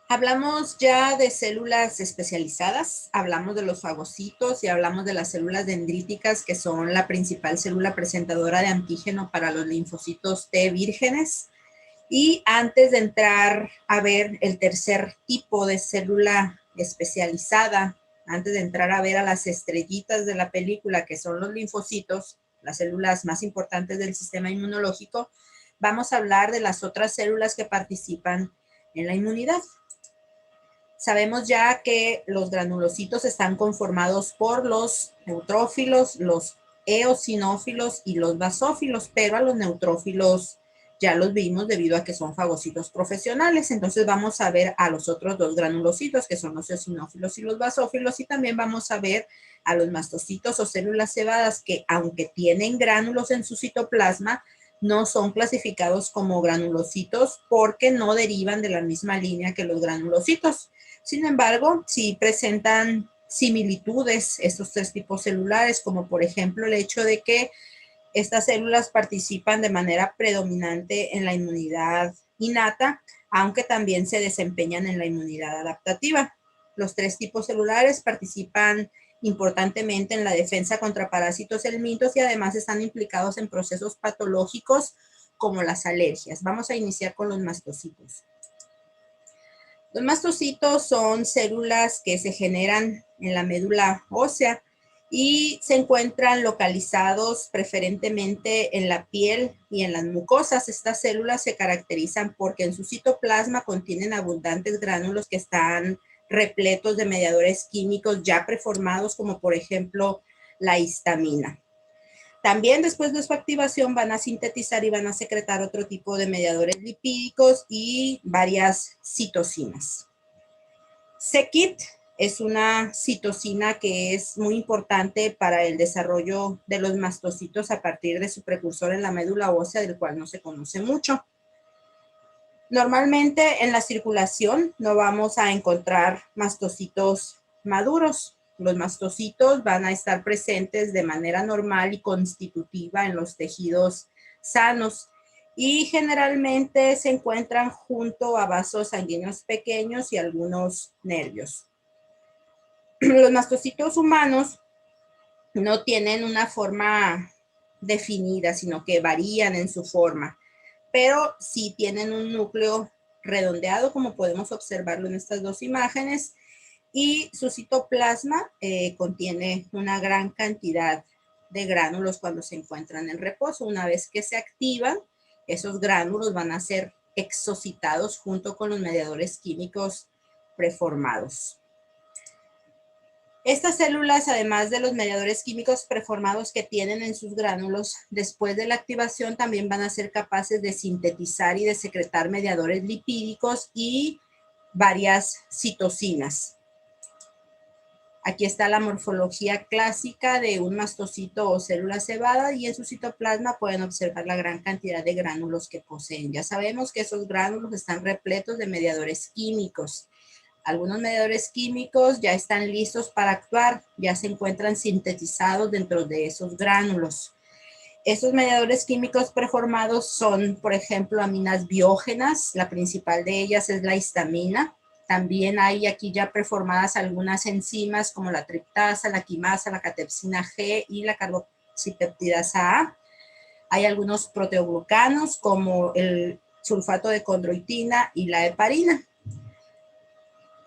Hablamos ya de células especializadas, hablamos de los fagocitos y hablamos de las células dendríticas, que son la principal célula presentadora de antígeno para los linfocitos T vírgenes. Y antes de entrar a ver el tercer tipo de célula especializada, antes de entrar a ver a las estrellitas de la película, que son los linfocitos, las células más importantes del sistema inmunológico, vamos a hablar de las otras células que participan en la inmunidad. Sabemos ya que los granulocitos están conformados por los neutrófilos, los eosinófilos y los basófilos, pero a los neutrófilos ya los vimos debido a que son fagocitos profesionales. Entonces vamos a ver a los otros dos granulocitos, que son los eosinófilos y los basófilos, y también vamos a ver a los mastocitos o células cebadas, que aunque tienen gránulos en su citoplasma, no son clasificados como granulocitos porque no derivan de la misma línea que los granulocitos. Sin embargo, sí presentan similitudes estos tres tipos celulares, como por ejemplo el hecho de que estas células participan de manera predominante en la inmunidad innata, aunque también se desempeñan en la inmunidad adaptativa. Los tres tipos celulares participan importantemente en la defensa contra parásitos helmintos y además están implicados en procesos patológicos como las alergias. Vamos a iniciar con los mastocitos. Los mastocitos son células que se generan en la médula ósea y se encuentran localizados preferentemente en la piel y en las mucosas. Estas células se caracterizan porque en su citoplasma contienen abundantes gránulos que están repletos de mediadores químicos ya preformados, como por ejemplo la histamina. También después de su activación van a sintetizar y van a secretar otro tipo de mediadores lipídicos y varias citocinas. c-KIT es una citocina que es muy importante para el desarrollo de los mastocitos a partir de su precursor en la médula ósea, del cual no se conoce mucho. Normalmente en la circulación no vamos a encontrar mastocitos maduros. Los mastocitos van a estar presentes de manera normal y constitutiva en los tejidos sanos y generalmente se encuentran junto a vasos sanguíneos pequeños y algunos nervios. Los mastocitos humanos no tienen una forma definida, sino que varían en su forma, pero sí tienen un núcleo redondeado, como podemos observarlo en estas dos imágenes, y su citoplasma contiene una gran cantidad de gránulos cuando se encuentran en reposo. Una vez que se activan, esos gránulos van a ser exocitados junto con los mediadores químicos preformados. Estas células, además de los mediadores químicos preformados que tienen en sus gránulos, después de la activación también van a ser capaces de sintetizar y de secretar mediadores lipídicos y varias citocinas. Aquí está la morfología clásica de un mastocito o célula cebada y en su citoplasma pueden observar la gran cantidad de gránulos que poseen. Ya sabemos que esos gránulos están repletos de mediadores químicos. Algunos mediadores químicos ya están listos para actuar, ya se encuentran sintetizados dentro de esos gránulos. Estos mediadores químicos preformados son, por ejemplo, aminas biógenas. La principal de ellas es la histamina. También hay aquí ya preformadas algunas enzimas como la triptasa, la quimasa, la catepsina G y la carboxipeptidasa A. Hay algunos proteoglucanos como el sulfato de condroitina y la heparina.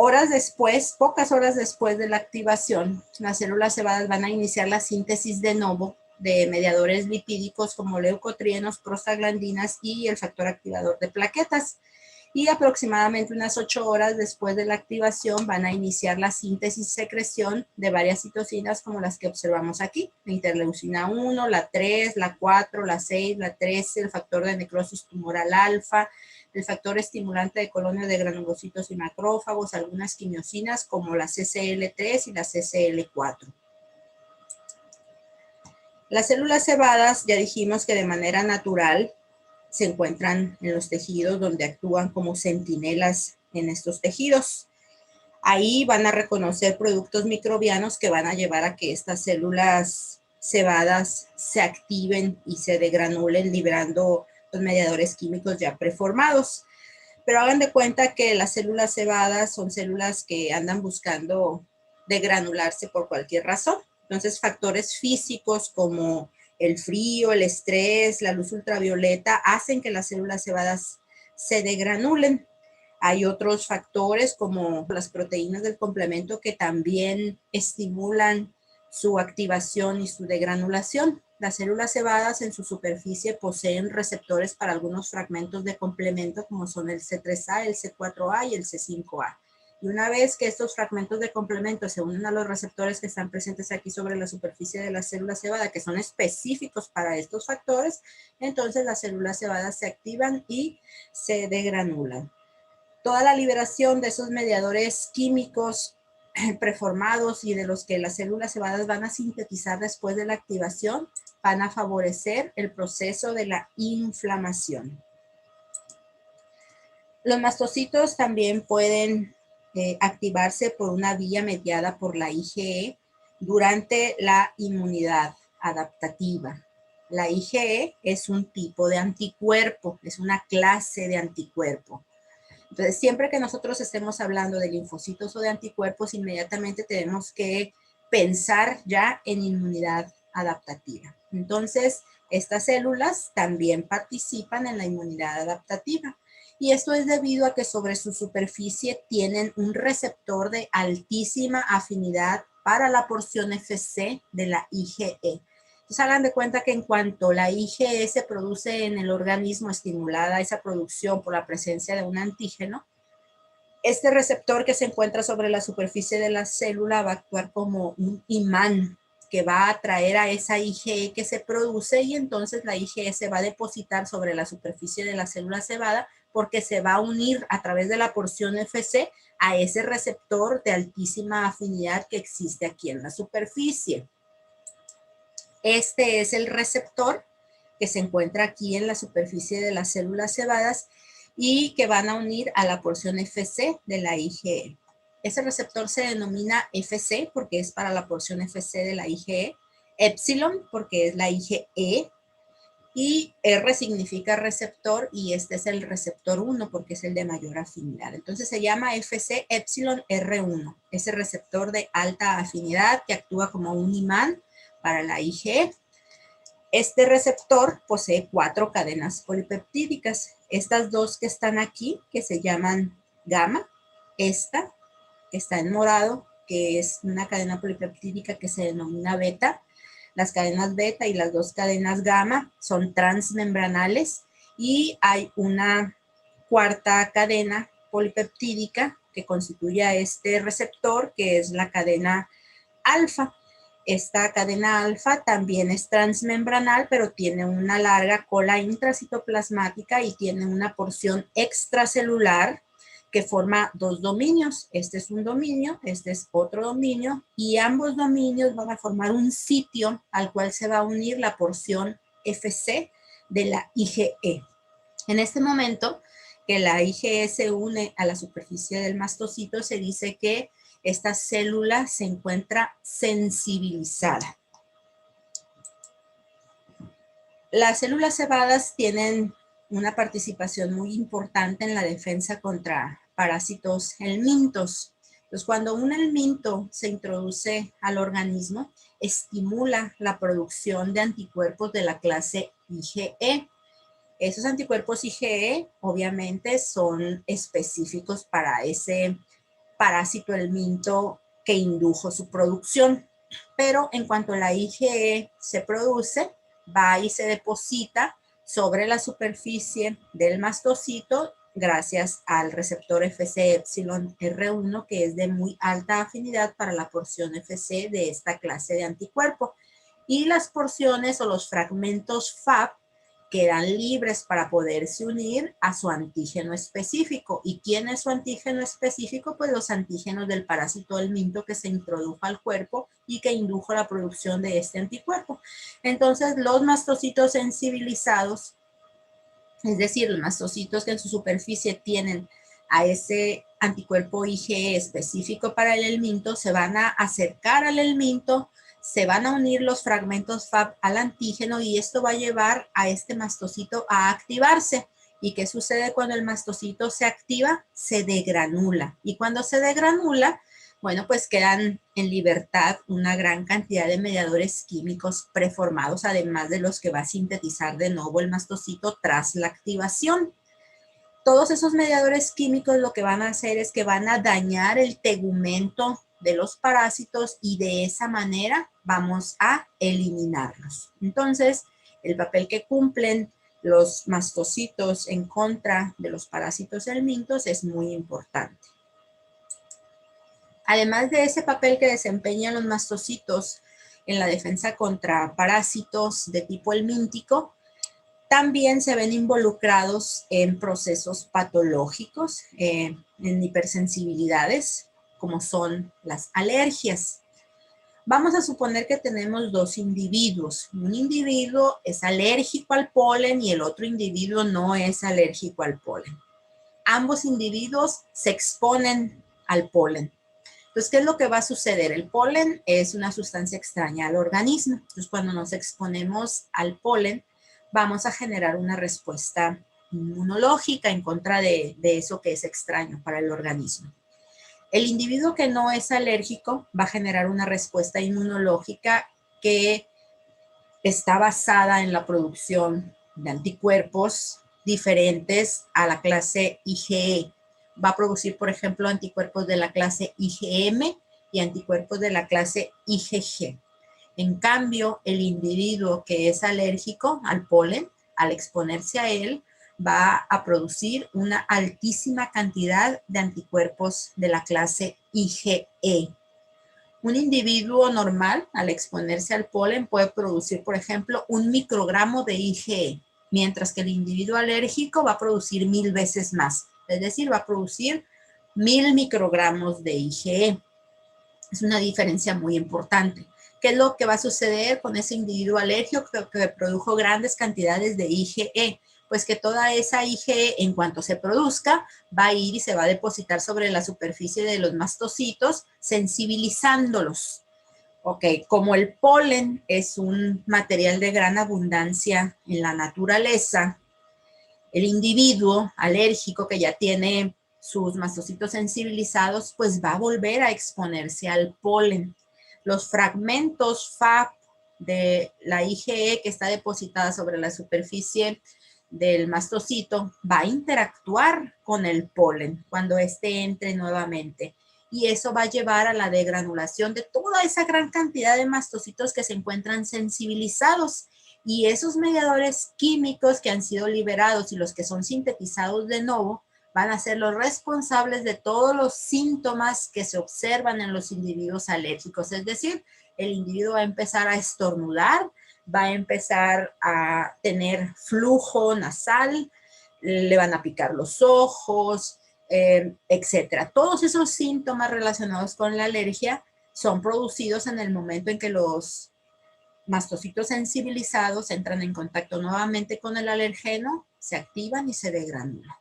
Horas después, pocas horas después de la activación, las células cebadas van a iniciar la síntesis de novo de mediadores lipídicos como leucotrienos, prostaglandinas y el factor activador de plaquetas. Y aproximadamente unas 8 horas después de la activación van a iniciar la síntesis y secreción de varias citocinas como las que observamos aquí. La interleucina 1, la 3, la 4, la 6, la 13, el factor de necrosis tumoral alfa, el factor estimulante de colonias de granulocitos y macrófagos, algunas quimiosinas como la CCL3 y la CCL4. Las células cebadas ya dijimos que de manera natural se encuentran en los tejidos donde actúan como centinelas en estos tejidos. Ahí van a reconocer productos microbianos que van a llevar a que estas células cebadas se activen y se degranulen, liberando los mediadores químicos ya preformados. Pero hagan de cuenta que las células cebadas son células que andan buscando degranularse por cualquier razón. Entonces, factores físicos como el frío, el estrés, la luz ultravioleta hacen que las células cebadas se degranulen. Hay otros factores como las proteínas del complemento que también estimulan su activación y su degranulación. Las células cebadas en su superficie poseen receptores para algunos fragmentos de complemento como son el C3A, el C4A y el C5A. Y una vez que estos fragmentos de complemento se unen a los receptores que están presentes aquí sobre la superficie de la célula cebada, que son específicos para estos factores, entonces las células cebadas se activan y se degranulan. Toda la liberación de esos mediadores químicos preformados y de los que las células cebadas van a sintetizar después de la activación van a favorecer el proceso de la inflamación. Los mastocitos también pueden activarse por una vía mediada por la IgE durante la inmunidad adaptativa. La IgE es un tipo de anticuerpo, es una clase de anticuerpo. Entonces, siempre que nosotros estemos hablando de linfocitos o de anticuerpos, inmediatamente tenemos que pensar ya en inmunidad adaptativa. Entonces, estas células también participan en la inmunidad adaptativa. Y esto es debido a que sobre su superficie tienen un receptor de altísima afinidad para la porción Fc de la IgE. Entonces hagan de cuenta que en cuanto la IgE se produce en el organismo, estimulada esa producción por la presencia de un antígeno, este receptor que se encuentra sobre la superficie de la célula va a actuar como un imán que va a atraer a esa IgE que se produce y entonces la IgE se va a depositar sobre la superficie de la célula cebada porque se va a unir a través de la porción Fc a ese receptor de altísima afinidad que existe aquí en la superficie. Este es el receptor que se encuentra aquí en la superficie de las células cebadas y que van a unir a la porción Fc de la IgE. Ese receptor se denomina Fc porque es para la porción Fc de la IgE, Epsilon porque es la IgE, y R significa receptor y este es el receptor 1 porque es el de mayor afinidad. Entonces se llama Fc Epsilon R1, ese receptor de alta afinidad que actúa como un imán para la IgE. Este receptor posee 4 cadenas polipeptídicas. Estas dos que están aquí, que se llaman gamma, esta que está en morado, que es una cadena polipeptídica que se denomina beta. Las cadenas beta y las 2 cadenas gamma son transmembranales y hay una cuarta cadena polipeptídica que constituye a este receptor, que es la cadena alfa. Esta cadena alfa también es transmembranal, pero tiene una larga cola intracitoplasmática y tiene una porción extracelular que forma 2 dominios. Este es un dominio, este es otro dominio, y ambos dominios van a formar un sitio al cual se va a unir la porción Fc de la IgE. En este momento que la IgE se une a la superficie del mastocito, se dice que esta célula se encuentra sensibilizada. Las células cebadas tienen una participación muy importante en la defensa contra parásitos helmintos. Entonces, cuando un helminto se introduce al organismo, estimula la producción de anticuerpos de la clase IgE. Esos anticuerpos IgE, obviamente, son específicos para ese parásito helminto que indujo su producción. Pero en cuanto la IgE se produce, va y se deposita sobre la superficie del mastocito gracias al receptor Fc epsilon R1 que es de muy alta afinidad para la porción Fc de esta clase de anticuerpo. Y las porciones o los fragmentos Fab quedan libres para poderse unir a su antígeno específico. ¿Y quién es su antígeno específico? Pues los antígenos del parásito helminto que se introdujo al cuerpo y que indujo la producción de este anticuerpo. Entonces, los mastocitos sensibilizados, es decir, los mastocitos que en su superficie tienen a ese anticuerpo IgE específico para el helminto, se van a acercar al helminto, se van a unir los fragmentos Fab al antígeno y esto va a llevar a este mastocito a activarse. ¿Y qué sucede cuando el mastocito se activa? Se degranula. Y cuando se degranula, bueno, pues quedan en libertad una gran cantidad de mediadores químicos preformados, además de los que va a sintetizar de nuevo el mastocito tras la activación. Todos esos mediadores químicos lo que van a hacer es que van a dañar el tegumento de los parásitos y de esa manera vamos a eliminarlos. Entonces, el papel que cumplen los mastocitos en contra de los parásitos helmintos es muy importante. Además de ese papel que desempeñan los mastocitos en la defensa contra parásitos de tipo helmíntico, también se ven involucrados en procesos patológicos, en hipersensibilidades, como son las alergias. Vamos a suponer que tenemos dos individuos. Un individuo es alérgico al polen y el otro individuo no es alérgico al polen. Ambos individuos se exponen al polen. Entonces, ¿qué es lo que va a suceder? El polen es una sustancia extraña al organismo. Entonces, cuando nos exponemos al polen, vamos a generar una respuesta inmunológica en contra de eso que es extraño para el organismo. El individuo que no es alérgico va a generar una respuesta inmunológica que está basada en la producción de anticuerpos diferentes a la clase IgE. Va a producir, por ejemplo, anticuerpos de la clase IgM y anticuerpos de la clase IgG. En cambio, el individuo que es alérgico al polen, al exponerse a él, va a producir una altísima cantidad de anticuerpos de la clase IgE. Un individuo normal, al exponerse al polen, puede producir, por ejemplo, 1 microgramo de IgE, mientras que el individuo alérgico va a producir 1000 veces más. Es decir, va a producir 1000 microgramos de IgE. Es una diferencia muy importante. ¿Qué es lo que va a suceder con ese individuo alérgico que produjo grandes cantidades de IgE? Pues que toda esa IgE, en cuanto se produzca, va a ir y se va a depositar sobre la superficie de los mastocitos, sensibilizándolos. Ok, como el polen es un material de gran abundancia en la naturaleza, el individuo alérgico que ya tiene sus mastocitos sensibilizados, pues va a volver a exponerse al polen. Los fragmentos FAP de la IgE que está depositada sobre la superficie del mastocito va a interactuar con el polen cuando éste entre nuevamente. Y eso va a llevar a la degranulación de toda esa gran cantidad de mastocitos que se encuentran sensibilizados. Y esos mediadores químicos que han sido liberados y los que son sintetizados de nuevo van a ser los responsables de todos los síntomas que se observan en los individuos alérgicos. Es decir, el individuo va a empezar a estornudar, va a empezar a tener flujo nasal, le van a picar los ojos, etcétera. Todos esos síntomas relacionados con la alergia son producidos en el momento en que los mastocitos sensibilizados entran en contacto nuevamente con el alergeno, se activan y se degranulan.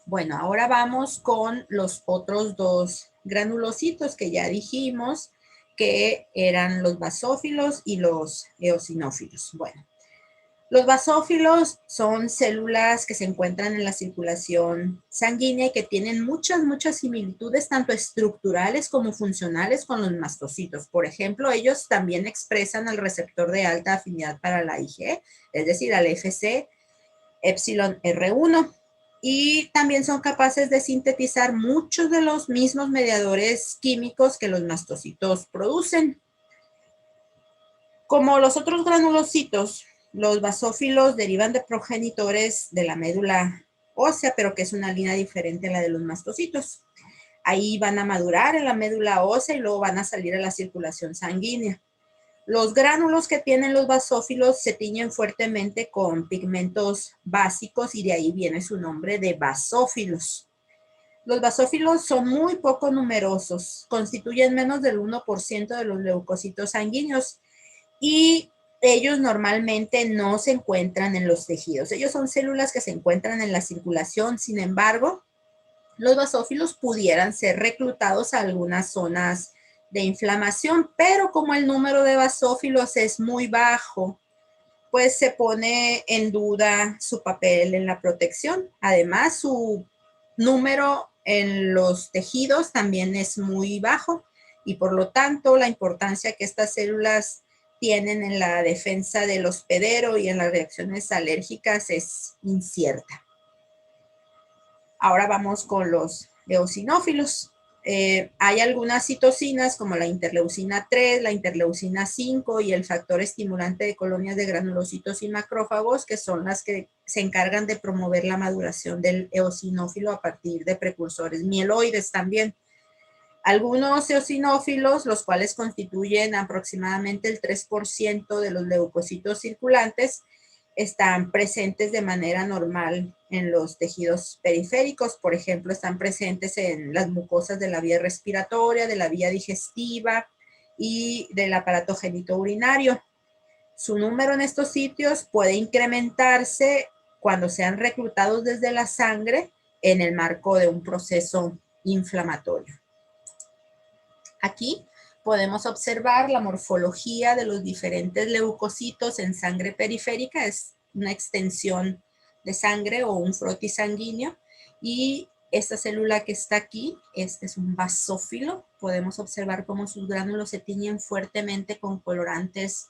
Bueno, ahora vamos con los otros dos granulocitos que ya dijimos que eran los basófilos y los eosinófilos. Bueno, los basófilos son células que se encuentran en la circulación sanguínea y que tienen muchas similitudes, tanto estructurales como funcionales con los mastocitos. Por ejemplo, ellos también expresan el receptor de alta afinidad para la IgE, es decir, al FC epsilon R1. Y también son capaces de sintetizar muchos de los mismos mediadores químicos que los mastocitos producen. Como los otros granulocitos, los basófilos derivan de progenitores de la médula ósea, pero que es una línea diferente a la de los mastocitos. Ahí van a madurar en la médula ósea y luego van a salir a la circulación sanguínea. Los gránulos que tienen los basófilos se tiñen fuertemente con pigmentos básicos y de ahí viene su nombre de basófilos. Los basófilos son muy poco numerosos, constituyen menos del 1% de los leucocitos sanguíneos y ellos normalmente no se encuentran en los tejidos. Ellos son células que se encuentran en la circulación, sin embargo, los basófilos pudieran ser reclutados a algunas zonas de inflamación, pero como el número de basófilos es muy bajo, pues se pone en duda su papel en la protección. Además, su número en los tejidos también es muy bajo y por lo tanto la importancia que estas células tienen en la defensa del hospedero y en las reacciones alérgicas es incierta. Ahora vamos con los eosinófilos. Hay algunas citocinas como la interleucina 3, la interleucina 5 y el factor estimulante de colonias de granulocitos y macrófagos, que son las que se encargan de promover la maduración del eosinófilo a partir de precursores mieloides también. Algunos eosinófilos, los cuales constituyen aproximadamente el 3% de los leucocitos circulantes, están presentes de manera normal en los tejidos periféricos. Por ejemplo, están presentes en las mucosas de la vía respiratoria, de la vía digestiva y del aparato genitourinario. Su número en estos sitios puede incrementarse cuando sean reclutados desde la sangre en el marco de un proceso inflamatorio. Aquí podemos observar la morfología de los diferentes leucocitos en sangre periférica. Es una extensión de sangre o un frotis sanguíneo. Y esta célula que está aquí, este es un basófilo. Podemos observar cómo sus gránulos se tiñen fuertemente con colorantes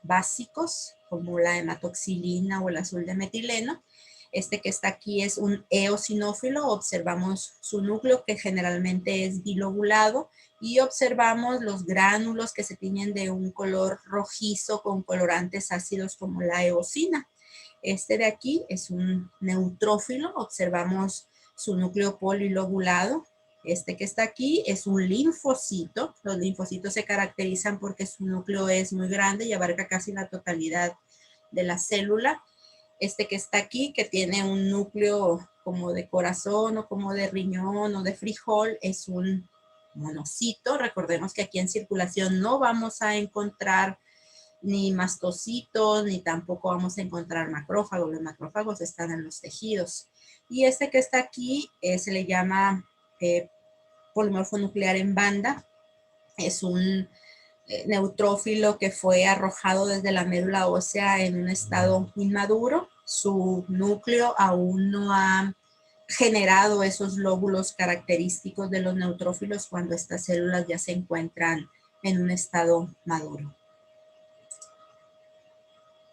básicos, como la hematoxilina o el azul de metileno. Este que está aquí es un eosinófilo. Observamos su núcleo, que generalmente es bilobulado, y observamos los gránulos que se tiñen de un color rojizo con colorantes ácidos como la eosina. Este de aquí es un neutrófilo. Observamos su núcleo polilobulado. Este que está aquí es un linfocito. Los linfocitos se caracterizan porque su núcleo es muy grande y abarca casi la totalidad de la célula. Este que está aquí, que tiene un núcleo como de corazón o como de riñón o de frijol, es un monocito. Recordemos que aquí en circulación no vamos a encontrar ni mastocitos, ni tampoco vamos a encontrar macrófagos. Los macrófagos están en los tejidos. Y este que está aquí se le llama polimorfo nuclear en banda. Es un neutrófilo que fue arrojado desde la médula ósea en un estado inmaduro. Su núcleo aún no ha generado esos lóbulos característicos de los neutrófilos cuando estas células ya se encuentran en un estado maduro.